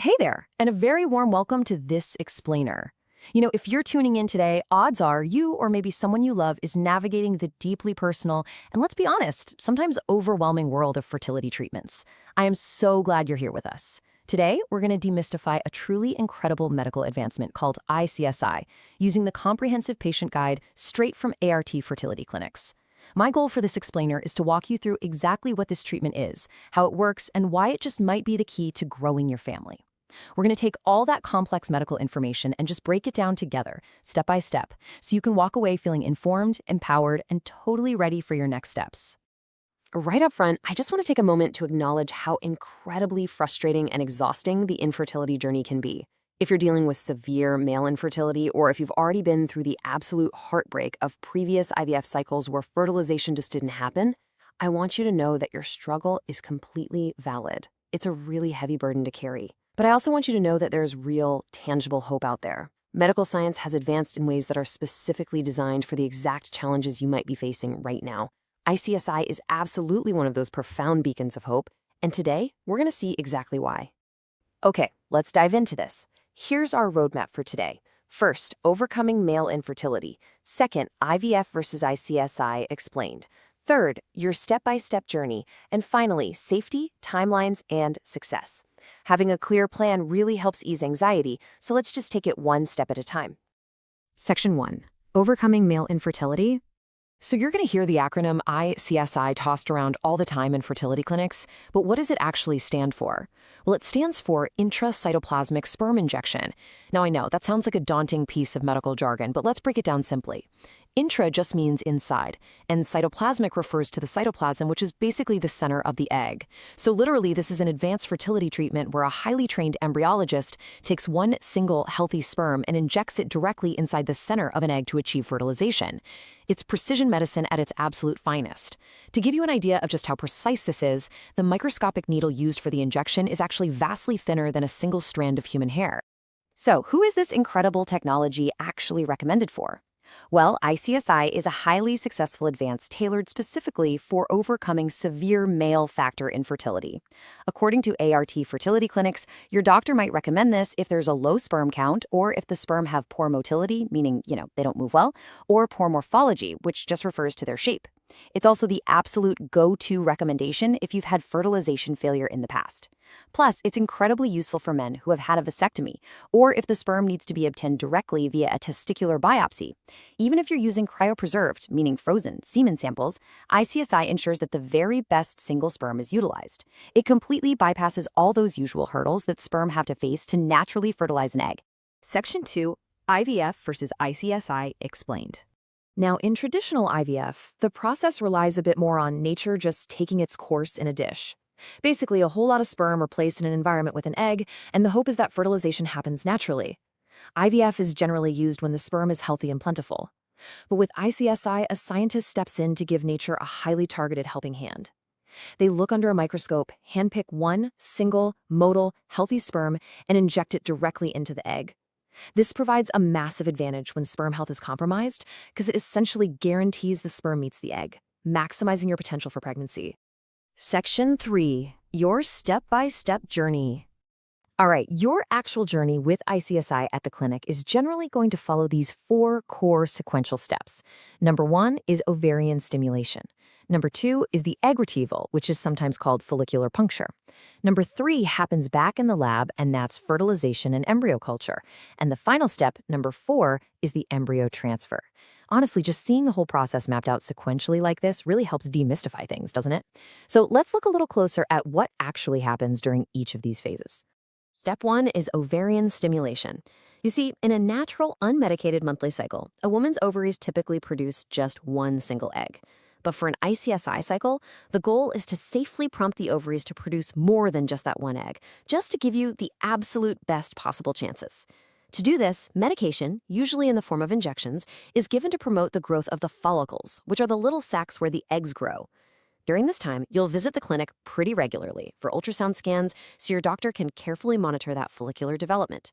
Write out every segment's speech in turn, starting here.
Hey there, and a very warm welcome to This Explainer. If you're tuning in today, odds are you or maybe someone you love is navigating the deeply personal and, let's be honest, sometimes overwhelming world of fertility treatments. I am so glad you're here with us. Today, we're going to demystify a truly incredible medical advancement called ICSI, using the comprehensive patient guide straight from ART Fertility Clinics. My goal for this explainer is to walk you through exactly what this treatment is, how it works, and why it just might be the key to growing your family. We're going to take all that complex medical information and just break it down together, step by step, so you can walk away feeling informed, empowered, and totally ready for your next steps. Right up front, I just want to take a moment to acknowledge how incredibly frustrating and exhausting the infertility journey can be. If you're dealing with severe male infertility, or if you've already been through the absolute heartbreak of previous IVF cycles where fertilization just didn't happen, I want you to know that your struggle is completely valid. It's a really heavy burden to carry. But I also want you to know that there's real, tangible hope out there. Medical science has advanced in ways that are specifically designed for the exact challenges you might be facing right now. ICSI is absolutely one of those profound beacons of hope, and today, we're going to see exactly why. Okay, let's dive into this. Here's our roadmap for today. First, overcoming male infertility. Second, IVF versus ICSI explained. Third, your step-by-step journey. And finally, safety, timelines, and success. Having a clear plan really helps ease anxiety, so let's just take it one step at a time. Section 1. Overcoming male infertility. So you're going to hear the acronym ICSI tossed around all the time in fertility clinics, but what does it actually stand for? Well, it stands for Intracytoplasmic Sperm Injection. Now, I know that sounds like a daunting piece of medical jargon, but let's break it down simply. Intra just means inside, and cytoplasmic refers to the cytoplasm, which is basically the center of the egg. So literally, this is an advanced fertility treatment where a highly trained embryologist takes one single healthy sperm and injects it directly inside the center of an egg to achieve fertilization. It's precision medicine at its absolute finest. To give you an idea of just how precise this is, the microscopic needle used for the injection is actually vastly thinner than a single strand of human hair. So, who is this incredible technology actually recommended for? Well, ICSI is a highly successful advance tailored specifically for overcoming severe male factor infertility. According to ART Fertility Clinics, your doctor might recommend this if there's a low sperm count, or if the sperm have poor motility, meaning, they don't move well, or poor morphology, which just refers to their shape. It's also the absolute go-to recommendation if you've had fertilization failure in the past. Plus, it's incredibly useful for men who have had a vasectomy, or if the sperm needs to be obtained directly via a testicular biopsy. Even if you're using cryopreserved, meaning frozen, semen samples, ICSI ensures that the very best single sperm is utilized. It completely bypasses all those usual hurdles that sperm have to face to naturally fertilize an egg. Section 2, IVF versus ICSI explained. Now, in traditional IVF, the process relies a bit more on nature just taking its course in a dish. Basically, a whole lot of sperm are placed in an environment with an egg, and the hope is that fertilization happens naturally. IVF is generally used when the sperm is healthy and plentiful. But with ICSI, a scientist steps in to give nature a highly targeted helping hand. They look under a microscope, handpick one single, motile, healthy sperm, and inject it directly into the egg. This provides a massive advantage when sperm health is compromised because it essentially guarantees the sperm meets the egg, maximizing your potential for pregnancy. Section 3. Your step-by-step journey. All right, your actual journey with ICSI at the clinic is generally going to follow these 4 core sequential steps. Number 1 is ovarian stimulation. Number 2 is the egg retrieval, which is sometimes called follicular puncture. Number 3 happens back in the lab, and that's fertilization and embryo culture. And the final step, number 4, is the embryo transfer. Honestly, just seeing the whole process mapped out sequentially like this really helps demystify things, doesn't it? So let's look a little closer at what actually happens during each of these phases. Step 1 is ovarian stimulation. You see, in a natural, unmedicated monthly cycle, a woman's ovaries typically produce just one single egg. But for an ICSI cycle, the goal is to safely prompt the ovaries to produce more than just that one egg, just to give you the absolute best possible chances. To do this, medication, usually in the form of injections, is given to promote the growth of the follicles, which are the little sacs where the eggs grow. During this time, you'll visit the clinic pretty regularly for ultrasound scans so your doctor can carefully monitor that follicular development.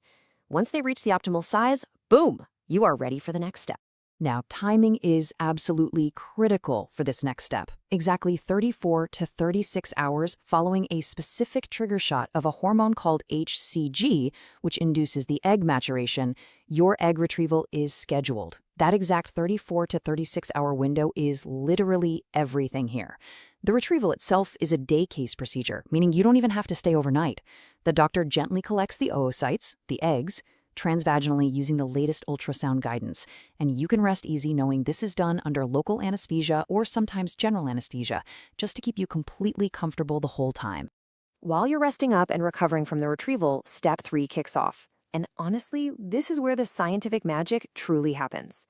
Once they reach the optimal size, boom, you are ready for the next step. Now, timing is absolutely critical for this next step. Exactly 34 to 36 hours following a specific trigger shot of a hormone called HCG, which induces the egg maturation, your egg retrieval is scheduled. That exact 34 to 36-hour window is literally everything here. The retrieval itself is a day case procedure, meaning you don't even have to stay overnight. The doctor gently collects the oocytes, the eggs, transvaginally using the latest ultrasound guidance, and you can rest easy knowing this is done under local anesthesia or sometimes general anesthesia, just to keep you completely comfortable the whole time. While you're resting up and recovering from the retrieval, step 3 kicks off. And honestly, this is where the scientific magic truly happens.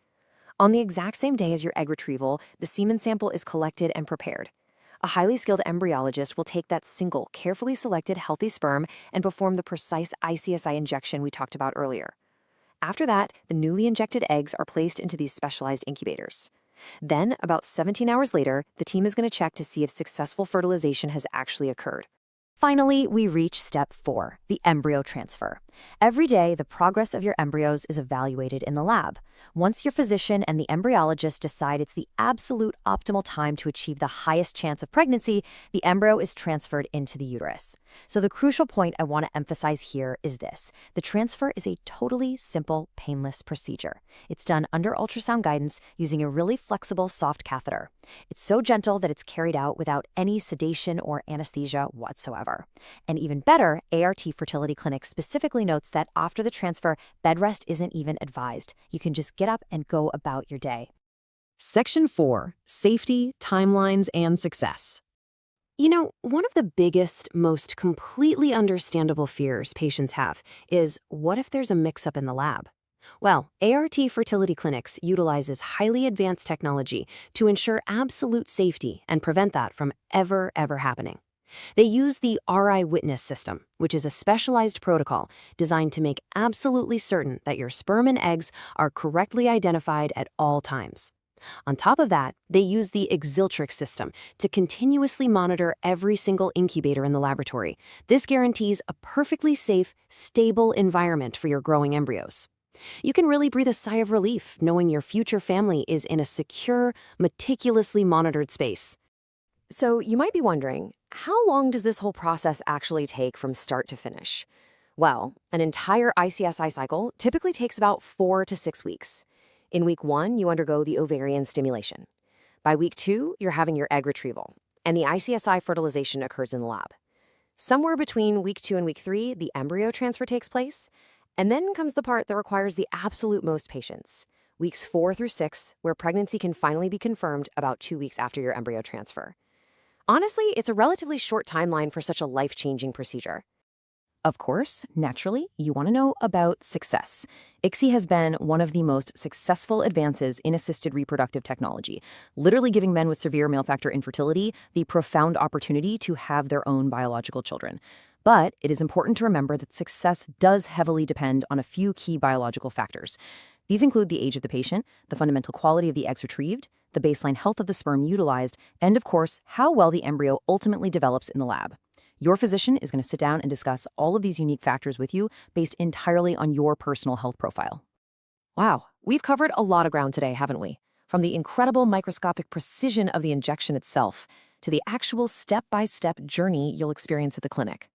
On the exact same day as your egg retrieval, the semen sample is collected and prepared. A highly skilled embryologist will take that single, carefully selected healthy sperm and perform the precise ICSI injection we talked about earlier. After that, the newly injected eggs are placed into these specialized incubators. Then, about 17 hours later, the team is going to check to see if successful fertilization has actually occurred. Finally, we reach step 4, the embryo transfer. Every day, the progress of your embryos is evaluated in the lab. Once your physician and the embryologist decide it's the absolute optimal time to achieve the highest chance of pregnancy, the embryo is transferred into the uterus. So the crucial point I want to emphasize here is this. The transfer is a totally simple, painless procedure. It's done under ultrasound guidance using a really flexible, soft catheter. It's so gentle that it's carried out without any sedation or anesthesia whatsoever. And even better, ART Fertility Clinics specifically notes that after the transfer, bed rest isn't even advised. You can just get up and go about your day. Section 4, Safety, Timelines, and Success. You know, one of the biggest, most completely understandable fears patients have is, what if there's a mix-up in the lab? Well, ART Fertility Clinics utilizes highly advanced technology to ensure absolute safety and prevent that from ever happening. They use the RI Witness system, which is a specialized protocol designed to make absolutely certain that your sperm and eggs are correctly identified at all times. On top of that, they use the Exiltrix system to continuously monitor every single incubator in the laboratory. This guarantees a perfectly safe, stable environment for your growing embryos. You can really breathe a sigh of relief knowing your future family is in a secure, meticulously monitored space. So you might be wondering, how long does this whole process actually take from start to finish? Well, an entire ICSI cycle typically takes about 4 to 6 weeks. In week 1, you undergo the ovarian stimulation. By week 2, you're having your egg retrieval, and the ICSI fertilization occurs in the lab. Somewhere between week 2 and week 3, the embryo transfer takes place, and then comes the part that requires the absolute most patience. Weeks 4 through 6, where pregnancy can finally be confirmed about 2 weeks after your embryo transfer. Honestly, it's a relatively short timeline for such a life-changing procedure. Of course, naturally, you want to know about success. ICSI has been one of the most successful advances in assisted reproductive technology, literally giving men with severe male factor infertility the profound opportunity to have their own biological children. But it is important to remember that success does heavily depend on a few key biological factors. These include the age of the patient, the fundamental quality of the eggs retrieved, the baseline health of the sperm utilized, and of course, how well the embryo ultimately develops in the lab. Your physician is going to sit down and discuss all of these unique factors with you based entirely on your personal health profile. Wow, we've covered a lot of ground today, haven't we? From the incredible microscopic precision of the injection itself to the actual step-by-step journey you'll experience at the clinic.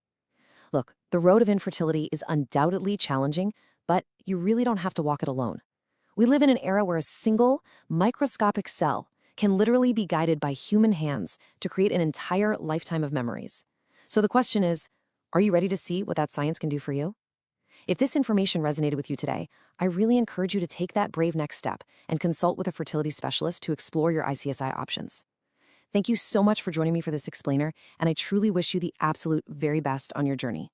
Look, the road of infertility is undoubtedly challenging, but you really don't have to walk it alone. We live in an era where a single, microscopic cell can literally be guided by human hands to create an entire lifetime of memories. So the question is, are you ready to see what that science can do for you? If this information resonated with you today, I really encourage you to take that brave next step and consult with a fertility specialist to explore your ICSI options. Thank you so much for joining me for this explainer, and I truly wish you the absolute very best on your journey.